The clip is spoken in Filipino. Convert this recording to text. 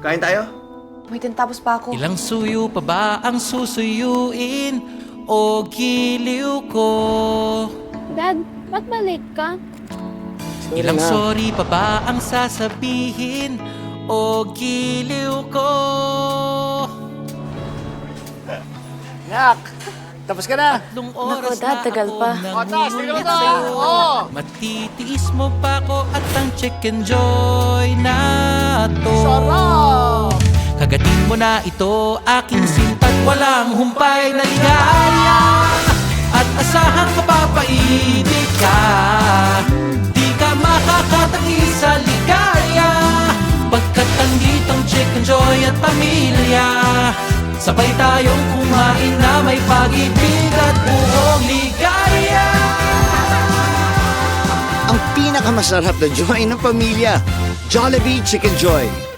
Kain tayo? May tinatapos pa ako. Ilang suyo pa ba ang susuyuin o giliw ko? Dad, ba't balik ka? Ilang sorry pa ba ang sasabihin o giliw ko? Nak, tapos ka na. Tatlong oras Dad, na tagal ako pa. Taas, tingnan mo nangungulit to, sa'yo. oh. Matitiis mo pa ko at ang chicken joy na to. Sarap! Kagatin mo na ito, aking sinta't walang humpay na ligaya. At asahang mapapaibig ka, di ka makakatagi sa ligaya. Pagkat anditong chicken joy at pamilya, sabay tayong kumain na may pag-ibig at buong ligaya. Ang pinakamasarap na joy ng pamilya, Jollibee Chicken Joy.